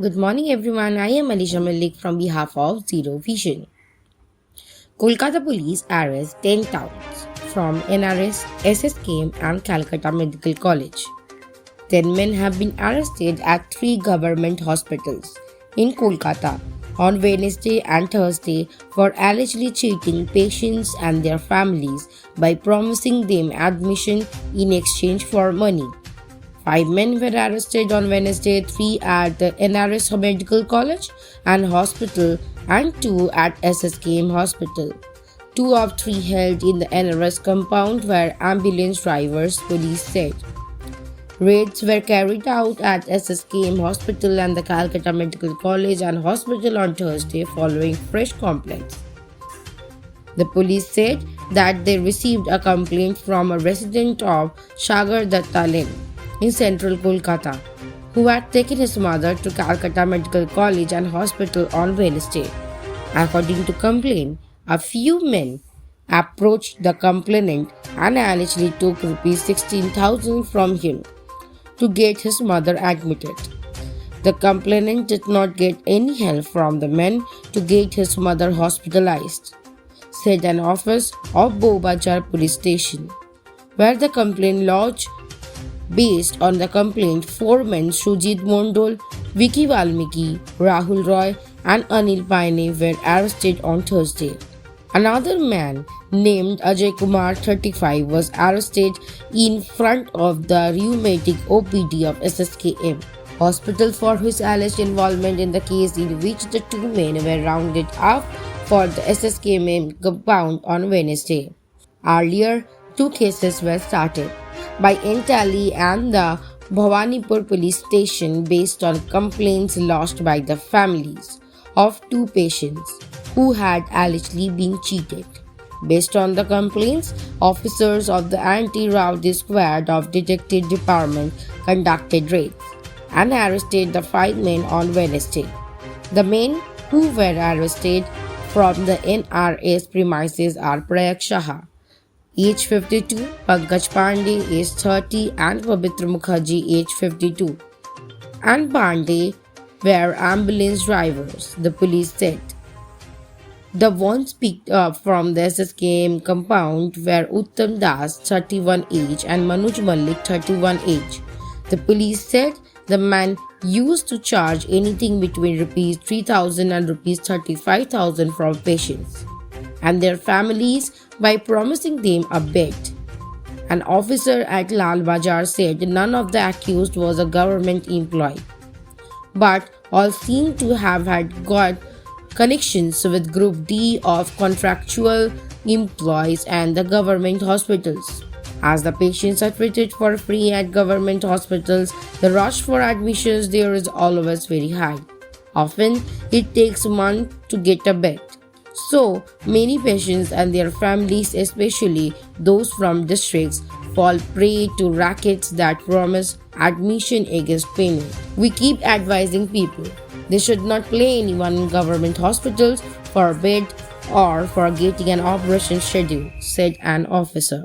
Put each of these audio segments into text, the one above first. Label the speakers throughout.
Speaker 1: Good morning, everyone. I am Alisha Malik from behalf of Zero Vision. Kolkata police arrest 10 Touts from NRS, SSKM, and Calcutta Medical College. 10 men have been arrested at 3 government hospitals in Kolkata on Wednesday and Thursday for allegedly cheating patients and their families by promising them admission in exchange for money. 5 men were arrested on Wednesday, 3 at the NRS Medical College and Hospital and 2 at SSKM Hospital. 2 of 3 held in the NRS compound were ambulance drivers, police said. Raids were carried out at SSKM Hospital and the Calcutta Medical College and Hospital on Thursday following fresh complaints. The police said that they received a complaint from a resident of Sagar Datta Lane in central Kolkata, who had taken his mother to Calcutta Medical College and Hospital on Wednesday. According to complaint, a few men approached the complainant and allegedly took ₹16,000 from him to get his mother admitted. The complainant did not get any help from the men to get his mother hospitalized, said an officer of Bobazar police station, where the complaint lodged. Based on the complaint, 4 men Sujit Mondol, Vicky Valmiki, Rahul Roy, and Anil Paine were arrested on Thursday. Another man named Ajay Kumar, 35, was arrested in front of the rheumatic OPD of SSKM hospital for his alleged involvement in the case in which the 2 men were rounded up for the SSKM compound on Wednesday. Earlier, 2 cases were started by Entally and the Bhawanipur police station based on complaints lodged by the families of 2 patients who had allegedly been cheated. Based on the complaints, officers of the Anti-Rowdy Squad of Detective Department conducted raids and arrested the 5 men on Wednesday. The men who were arrested from the NRS premises are Prayak Shah, age 52, Pankaj Pandey, age 30, and Pavitra Mukherjee, age 52, and Pandey were ambulance drivers, the police said. The ones picked up from the SSKM compound were Uttam Das, 31 age, and Manoj Malik, 31 age. The police said the man used to charge anything between ₹3,000 and ₹35,000 from patients and their families by promising them a bet. An officer at Lal Bazar said none of the accused was a government employee, but all seemed to have got connections with Group D of contractual employees and the government hospitals. As the patients are treated for free at government hospitals, the rush for admissions there is always very high. Often, it takes months to get a bed. So, many patients and their families, especially those from districts, fall prey to rackets that promise admission against payment. We keep advising people they should not play anyone in government hospitals for a bed or for getting an operation schedule, said an officer.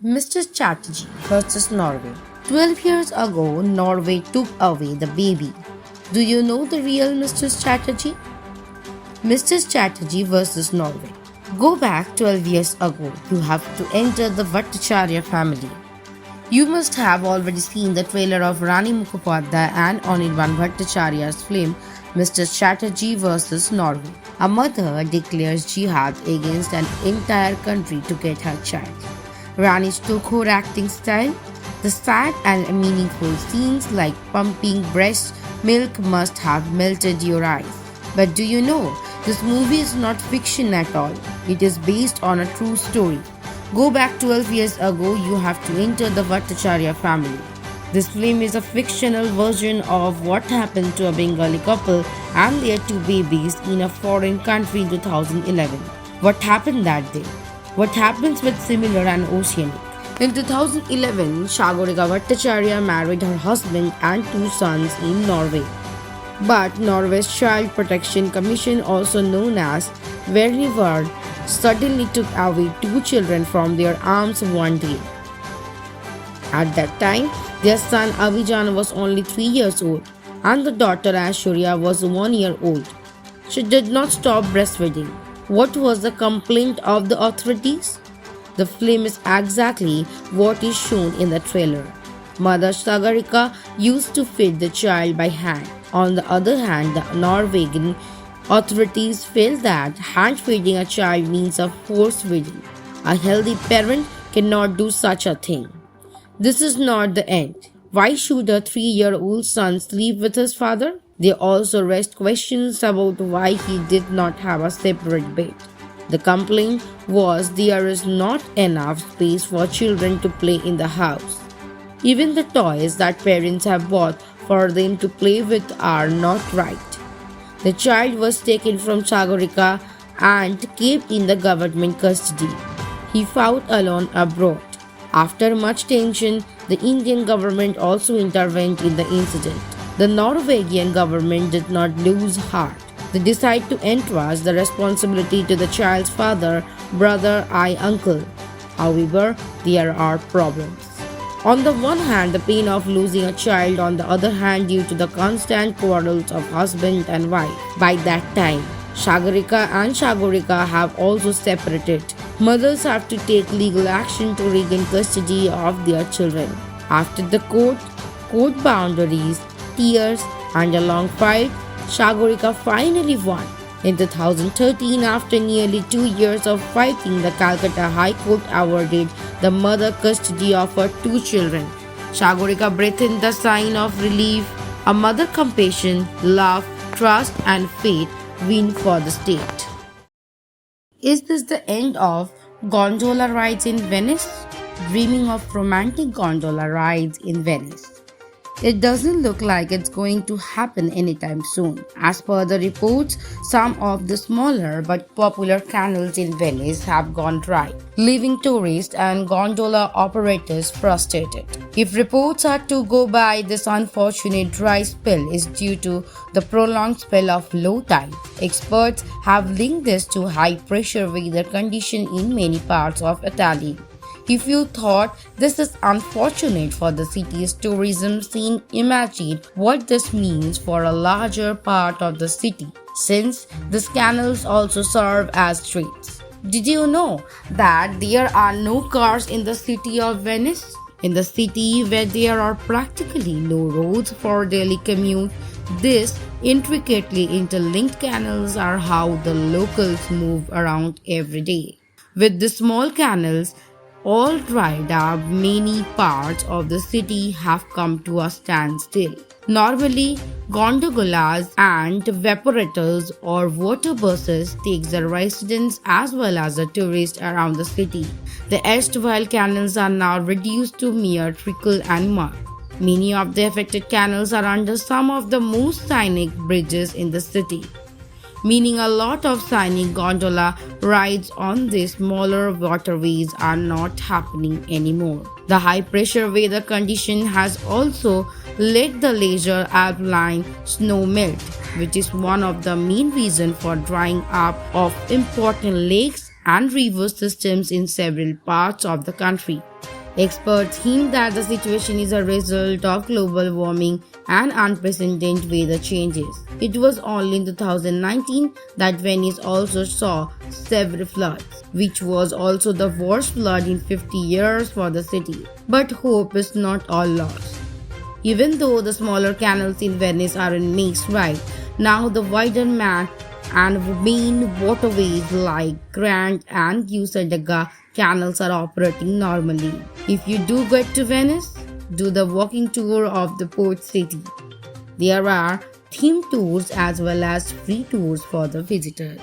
Speaker 1: Mr. Chatterjee versus Norway. 12 years ago, Norway took away the baby. Do you know the real Mr. Chatterjee? Mr. Chatterjee versus Norway. Go back 12 years ago. You have to enter the Bhattacharya family. You must have already seen the trailer of Rani Mukhopadhyay and Anirban Bhattacharya's film Mr. Chatterjee vs. Norway. A mother declares jihad against an entire country to get her child. Rani's took her acting style. The sad and meaningful scenes like pumping breast milk must have melted your eyes. But do you know, this movie is not fiction at all. It is based on a true story. Go back 12 years ago, you have to enter the Bhattacharya family. This film is a fictional version of what happened to a Bengali couple and their 2 babies in a foreign country in 2011. What happened that day? What happens with similar and oceanic? In 2011, Shagorika Bhattacharya married her husband and 2 sons in Norway. But Norway's Child Protection Commission, also known as Vernevad, suddenly took away 2 children from their arms one day. At that time, their son Avijan was only 3 years old. and the daughter Ashurya was 1 year old. She did not stop breastfeeding. What was the complaint of the authorities? The film is exactly what is shown in the trailer. Mother Sagarika used to feed the child by hand. On the other hand, the Norwegian authorities feel that hand feeding a child means a force feeding. A healthy parent cannot do such a thing. This is not the end. Why should a 3-year-old son sleep with his father? They also raised questions about why he did not have a separate bed. The complaint was there is not enough space for children to play in the house. Even the toys that parents have bought for them to play with are not right. The child was taken from Sagarika and kept in the government custody. He fought alone abroad. After much tension, the Indian government also intervened in the incident. The Norwegian government did not lose heart. They decided to entrust the responsibility to the child's father, brother, uncle. However, there are problems. On the one hand, the pain of losing a child, on the other hand, due to the constant quarrels of husband and wife. By that time, Sagarika and Shagorika have also separated. Mothers have to take legal action to regain custody of their children. After the court boundaries, tears, and a long fight, Shagorika finally won. In 2013, after nearly 2 years of fighting, the Calcutta High Court awarded the mother custody of her 2 children. Shagorika breathed in the sign of relief. A mother compassion, love, trust, and faith win for the state. Is this the end of gondola rides in Venice? Dreaming of romantic gondola rides in Venice? It doesn't look like it's going to happen anytime soon. As per the reports, some of the smaller but popular canals in Venice have gone dry, leaving tourists and gondola operators frustrated. If reports are to go by, this unfortunate dry spell is due to the prolonged spell of low tide. Experts have linked this to high pressure weather condition in many parts of Italy. If you thought this is unfortunate for the city's tourism scene, imagine what this means for a larger part of the city, since these canals also serve as streets. Did you know that there are no cars in the city of Venice? In the city where there are practically no roads for daily commute, these intricately interlinked canals are how the locals move around every day. With the small canals all dried up, many parts of the city have come to a standstill. Normally, gondolas and evaporators or water buses take the residents as well as the tourists around the city. The erstwhile canals are now reduced to mere trickle and mud. Many of the affected canals are under some of the most scenic bridges in the city, meaning a lot of scenic gondola rides on these smaller waterways are not happening anymore. The high pressure weather condition has also led the leisure alpine snow melt, which is one of the main reasons for drying up of important lakes and river systems in several parts of the country. Experts hint that the situation is a result of global warming and unprecedented weather changes. It was only in 2019 that Venice also saw severe floods, which was also the worst flood in 50 years for the city. But hope is not all lost. Even though the smaller canals in Venice are in mixed right, now the wider and main waterways like Grand and Usadega canals are operating normally. If you do get to Venice, do the walking tour of the port city. There are themed tours as well as free tours for the visitors.